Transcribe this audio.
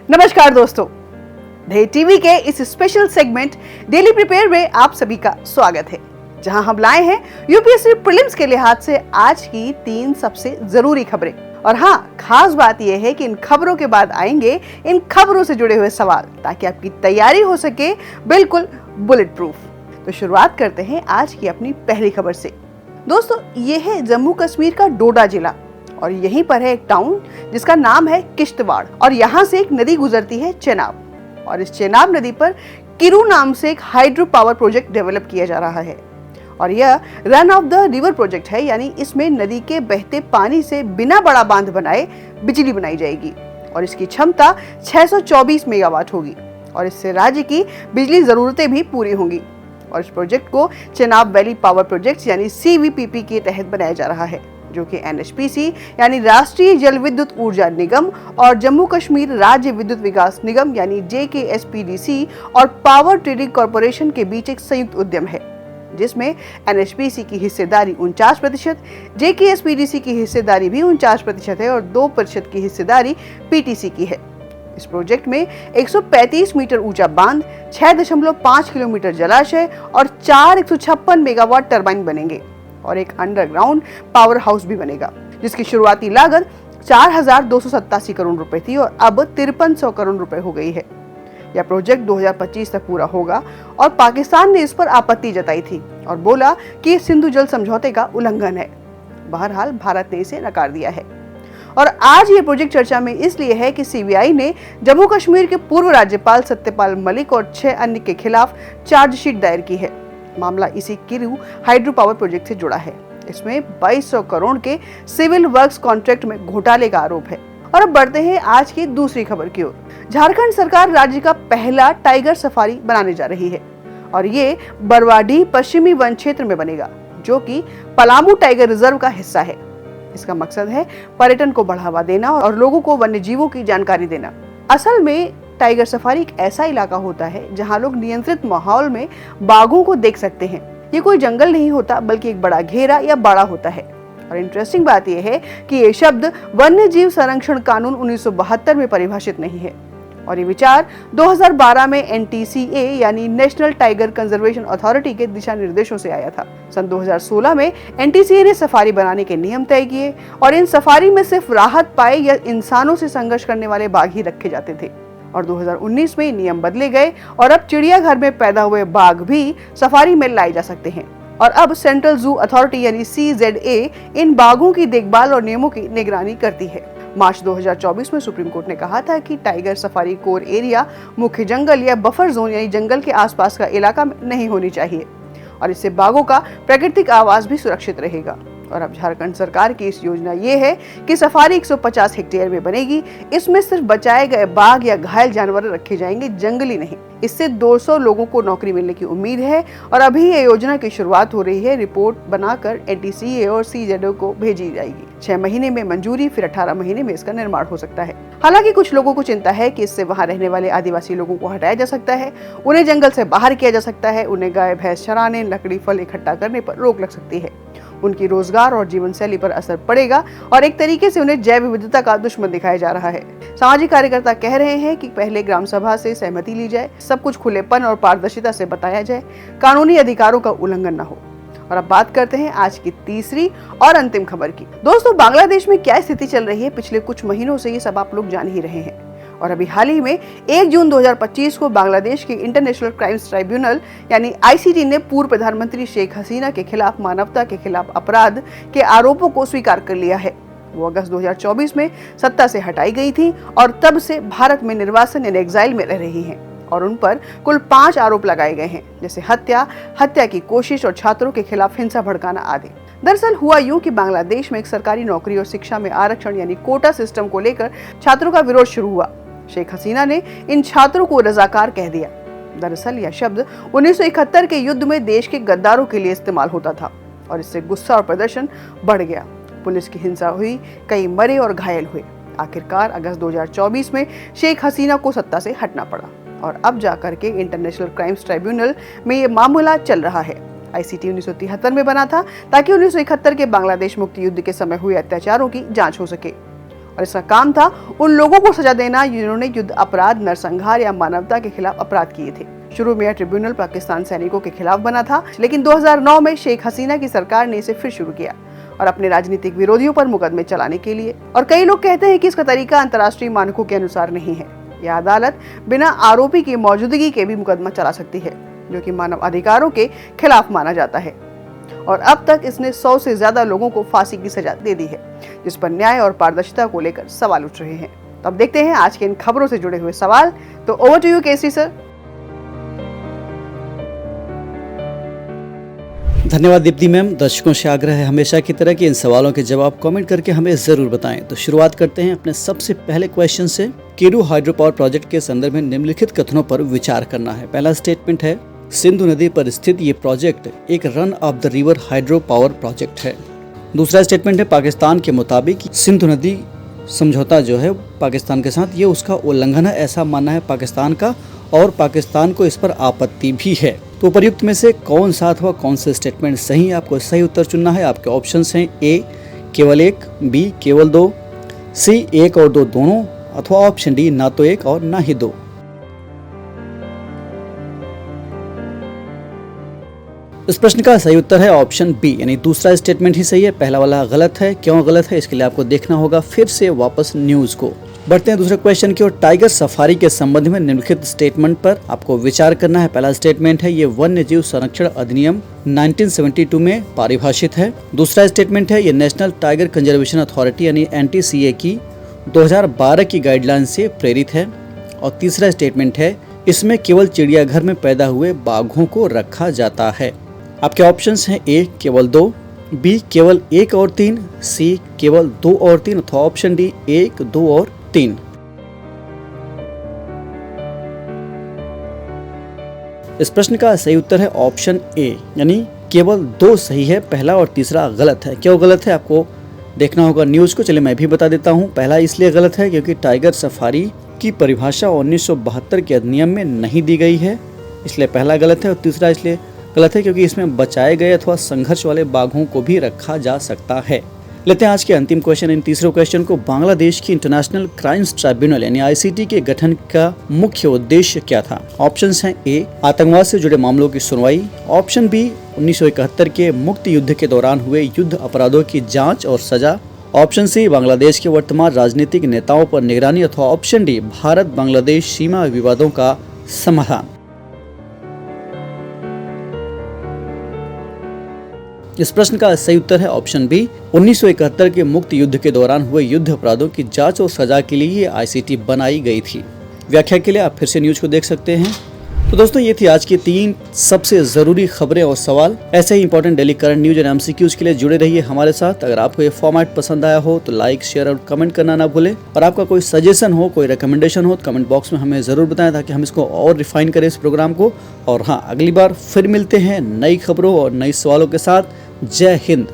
नमस्कार दोस्तों, ढे टीवी के इस स्पेशल सेगमेंट डेली प्रिपेयर में आप सभी का स्वागत है, जहां हम लाए हैं यूपीएससी प्रीलिम्स के लिहाज से आज की 3 सबसे जरूरी खबरें। और हाँ, खास बात यह है कि इन खबरों के बाद आएंगे इन खबरों से जुड़े हुए सवाल, ताकि आपकी तैयारी हो सके बिल्कुल बुलेट प्रूफ। तो शुरुआत करते हैं आज की अपनी पहली खबर से। दोस्तों, ये है जम्मू कश्मीर का डोडा जिला और यहीं पर है एक टाउन जिसका नाम है किश्तवाड़ और यहाँ से एक नदी गुजरती है चेनाब। और इस चेनाब नदी पर किरू नाम से एक हाइड्रो पावर प्रोजेक्ट डेवलप किया जा रहा है और यह run of the river project है, यानी इसमें नदी के बहते पानी से बिना बड़ा बांध बनाए बिजली बनाई जाएगी और इसकी क्षमता 624 मेगावाट होगी और इससे राज्य की बिजली जरूरतें भी पूरी होंगी। और इस प्रोजेक्ट को चेनाब वैली पावर प्रोजेक्ट यानी CVPP के तहत बनाया जा रहा है, जो कि NHPC यानी राष्ट्रीय जल विद्युत ऊर्जा निगम और जम्मू कश्मीर राज्य विद्युत विकास निगम यानी JKSPDC और पावर ट्रेडिंग कॉरपोरेशन के बीच एक संयुक्त उद्यम है, जिसमें NHPC की हिस्सेदारी 49%, JKSPDC की हिस्सेदारी भी 49% है और 2% की हिस्सेदारी PTC की है। इस प्रोजेक्ट में 135 मीटर ऊंचा बांध, 6.5 किलोमीटर जलाशय और 4 156 मेगावाट टरबाइन बनेंगे और एक अंडरग्राउंड पावर हाउस भी बनेगा, जिसकी शुरुआती लागत 4,287 करोड़ रुपए थी और अब 5300 करोड़ रुपए हो गई है। यह प्रोजेक्ट 2025 तक पूरा होगा और पाकिस्तान ने इस पर आपत्ति जताई थी और बोला कि ये सिंधु जल समझौते का उल्लंघन है। बहरहाल भारत ने इसे नकार दिया है। और आज ये प्रोजेक्ट चर्चा में इसलिए है कि CBI ने जम्मू कश्मीर के पूर्व राज्यपाल सत्यपाल मलिक और 6 अन्य के खिलाफ चार्जशीट दायर की है। मामला इसी किरू हाइड्रो पावर प्रोजेक्ट से जुड़ा है। इसमें 2200 करोड़ के सिविल वर्क्स कॉन्ट्रैक्ट में घोटाले का आरोप है। और अब बढ़ते हैं आज की दूसरी खबर की ओर। झारखंड सरकार राज्य का पहला टाइगर सफारी बनाने जा रही है और ये बरवाडीह पश्चिमी वन क्षेत्र में बनेगा, जो कि पलामू टाइगर रिजर्व का हिस्सा है। इसका मकसद है पर्यटन को बढ़ावा देना और लोगों को वन्य जीवों की जानकारी देना। असल में टाइगर सफारी एक ऐसा इलाका होता है जहां लोग नियंत्रित माहौल में बाघों को देख सकते हैं। ये कोई जंगल नहीं होता, बल्कि एक बड़ा घेरा या बाड़ा होता है। और इंटरेस्टिंग बात यह है कि ये शब्द वन्य जीव संरक्षण कानून 1972 में परिभाषित नहीं है और ये विचार 2012 में NTCA यानी नेशनल टाइगर कंजर्वेशन अथॉरिटी के दिशा निर्देशों से आया था। सन 2016 में NTCA ने सफारी बनाने के नियम तय किए और इन सफारी में सिर्फ राहत पाए या इंसानों से संघर्ष करने वाले बाघ ही रखे जाते थे। और 2019 में नियम बदले गए और अब चिड़ियाघर में पैदा हुए बाघ भी सफारी में लाए जा सकते हैं। और अब सेंट्रल जू अथॉरिटी यानी CZA इन बाघों की देखभाल और नियमों की निगरानी करती है। मार्च 2024 में सुप्रीम कोर्ट ने कहा था कि टाइगर सफारी कोर एरिया मुख्य जंगल या बफर जोन यानी जंगल के आसपास का इलाका नहीं होनी चाहिए और इससे बाघों का प्राकृतिक आवास भी सुरक्षित रहेगा। और अब झारखंड सरकार की इस योजना ये है कि सफारी 150 हेक्टेयर में बनेगी। इसमें सिर्फ बचाए गए बाघ या घायल जानवर रखे जाएंगे, जंगली नहीं। इससे 200 लोगों को नौकरी मिलने की उम्मीद है और अभी ये योजना की शुरुआत हो रही है। रिपोर्ट बनाकर NTCA और CZO को भेजी जाएगी। 6 महीने में मंजूरी, फिर 18 महीने में इसका निर्माण हो सकता है। हालांकि कुछ लोगों को चिंता है कि इससे वहां रहने वाले आदिवासी लोगों को हटाया जा सकता है, उन्हें जंगल से बाहर किया जा सकता है, उन्हें गाय भैंस चराने, लकड़ी फल इकट्ठा करने पर रोक लग सकती है, उनकी रोजगार और जीवन शैली पर असर पड़ेगा और एक तरीके से उन्हें जैव विविधता का दुश्मन दिखाया जा रहा है। सामाजिक कार्यकर्ता कह रहे हैं कि पहले ग्राम सभा से सहमति ली जाए, सब कुछ खुलेपन और पारदर्शिता से बताया जाए, कानूनी अधिकारों का उल्लंघन न हो। और अब बात करते हैं आज की तीसरी और अंतिम खबर की। दोस्तों, बांग्लादेश में क्या स्थिति चल रही है पिछले कुछ महीनों से ये सब आप लोग जान ही रहे हैं। और अभी हाल ही में 1 जून 2025 को बांग्लादेश के इंटरनेशनल क्राइम्स ट्राइब्यूनल यानी ICT ने पूर्व प्रधानमंत्री शेख हसीना के खिलाफ मानवता के खिलाफ अपराध के आरोपों को स्वीकार कर लिया है। वो अगस्त 2024 में सत्ता से हटाई गई थी और तब से भारत में निर्वासन यानी एग्जाइल में रह रही हैं और उन पर कुल 5 आरोप लगाए गए हैं, जैसे हत्या की कोशिश और छात्रों के खिलाफ हिंसा भड़काना आदि। दरअसल हुआ यूं कि बांग्लादेश में एक सरकारी नौकरी और शिक्षा में आरक्षण यानी कोटा सिस्टम को लेकर छात्रों का विरोध शुरू हुआ। शेख हसीना ने इन छात्रों को रजाकार कह दिया। दरअसल यह शब्द 1971 के युद्ध में देश के गद्दारों के लिए इस्तेमाल होता था और इससे गुस्सा और प्रदर्शन बढ़ गया। पुलिस की हिंसा हुई, कई मरे और घायल हुए। आखिरकार अगस्त 2024 में शेख हसीना को सत्ता से हटना पड़ा और अब जाकर के इंटरनेशनल क्राइम्स ट्राइब्यूनल में ये मामला चल रहा है। ICT 1973 में बना था ताकि 1971 के बांग्लादेश मुक्ति युद्ध के समय हुए अत्याचारों की जांच हो सके और इसका काम था उन लोगों को सजा देना जिन्होंने युद्ध अपराध, नरसंहार या मानवता के खिलाफ अपराध किए थे। शुरू में यह ट्रिब्यूनल पाकिस्तान सैनिकों के खिलाफ बना था, लेकिन 2009 में शेख हसीना की सरकार ने इसे फिर शुरू किया और अपने राजनीतिक विरोधियों पर मुकदमे चलाने के लिए। और कई लोग कहते हैं कि इसका तरीका अंतर्राष्ट्रीय मानकों के अनुसार नहीं है। यह अदालत बिना आरोपी की मौजूदगी के भी मुकदमा चला सकती है, जो कि मानव अधिकारों के खिलाफ माना जाता है। और अब तक इसने 100 से ज्यादा लोगों को फांसी की सजा दे दी है, जिस पर न्याय और पारदर्शिता को लेकर सवाल उठ रहे हैं। तो अब देखते हैं आज के इन खबरों से जुड़े हुए सवाल। तो over to you Kesari sir. धन्यवाद दीप्ति मैम। दर्शकों से आग्रह है हमेशा की तरह कि इन सवालों के जवाब कमेंट करके हमें जरूर बताएं। तो शुरुआत करते हैं अपने सबसे पहले क्वेश्चन से। केरू हाइड्रो पावर प्रोजेक्ट के संदर्भ में निम्नलिखित कथनों पर विचार करना है। पहला स्टेटमेंट है, सिंधु नदी पर स्थित ये प्रोजेक्ट एक run of the river hydro power project है। दूसरा स्टेटमेंट है, पाकिस्तान के मुताबिक सिंधु नदी समझौता जो है पाकिस्तान के साथ, ये उसका उल्लंघन है, ऐसा मानना है पाकिस्तान का, और पाकिस्तान को इस पर आपत्ति भी है। तो उपर्युक्त में से कौन सा अथवा कौन से स्टेटमेंट सही है, आपको सही उत्तर चुनना है। आपके ऑप्शंस हैं ए केवल एक, बी केवल दो, सी एक और दो दोनों, अथवा ऑप्शन डी ना तो एक और ना ही दो। इस प्रश्न का सही उत्तर है ऑप्शन बी, यानी दूसरा स्टेटमेंट ही सही है, पहला वाला गलत है। क्यों गलत है, इसके लिए आपको देखना होगा फिर से वापस न्यूज को। बढ़ते हैं दूसरे क्वेश्चन की ओर। टाइगर सफारी के संबंध में निम्नलिखित स्टेटमेंट पर आपको विचार करना है। पहला स्टेटमेंट है, ये वन्य जीव संरक्षण अधिनियम 1972 में परिभाषित है। दूसरा स्टेटमेंट है, ये नेशनल टाइगर कंजर्वेशन अथॉरिटी यानी NTCA की 2012 की गाइडलाइन से प्रेरित है। और तीसरा स्टेटमेंट है, इसमें केवल चिड़ियाघर में पैदा हुए बाघों को रखा जाता है। आपके ऑप्शंस हैं ए केवल 2, बी केवल 1 और 3, सी केवल 2 और 3, अथवा ऑप्शन डी 1, 2 और 3। इस प्रश्न का सही उत्तर है ऑप्शन ए, यानी केवल 2 सही है, पहला और तीसरा गलत है। क्यों गलत है, आपको देखना होगा न्यूज को। चलिए मैं भी बता देता हूं। पहला इसलिए गलत है क्योंकि टाइगर सफारी की परिभाषा 1972 के अधिनियम में नहीं दी गई है, इसलिए पहला गलत है। और तीसरा इसलिए गलत है क्योंकि इसमें बचाए गए अथवा संघर्ष वाले बाघों को भी रखा जा सकता है। लेते हैं आज के अंतिम क्वेश्चन। इन तीसरे क्वेश्चन को, बांग्लादेश की इंटरनेशनल क्राइम्स ट्राइब्यूनल यानी ICT के गठन का मुख्य उद्देश्य क्या था। ऑप्शंस हैं ए आतंकवाद से जुड़े मामलों की सुनवाई, ऑप्शन बी 1971 के मुक्त युद्ध के दौरान हुए युद्ध अपराधों की जांच और सजा, ऑप्शन सी बांग्लादेश के वर्तमान राजनीतिक नेताओं पर निगरानी, अथवा ऑप्शन डी भारत बांग्लादेश सीमा विवादों का समाधान। इस प्रश्न का सही उत्तर है ऑप्शन बी, 1971 के मुक्त युद्ध के दौरान हुए युद्ध अपराधों की जांच और सजा के लिए ये ICT बनाई गई थी। व्याख्या के लिए आप फिर से न्यूज को देख सकते हैं। तो दोस्तों ये थी आज की 3 सबसे जरूरी खबरें और सवाल। ऐसे ही इंपॉर्टेंट डेली करंट न्यूज और MCQs के लिए जुड़े रहिए हमारे साथ। अगर आपको ये फॉर्मेट पसंद आया हो तो लाइक, शेयर और कमेंट करना ना भूलें। और आपका कोई सजेशन हो, कोई रिकमेंडेशन हो तो कमेंट बॉक्स में हमें जरूर बताएं, ताकि हम इसको और रिफाइन करें इस प्रोग्राम को। और हाँ, अगली बार फिर मिलते हैं नई खबरों और नई सवालों के साथ। जय हिंद।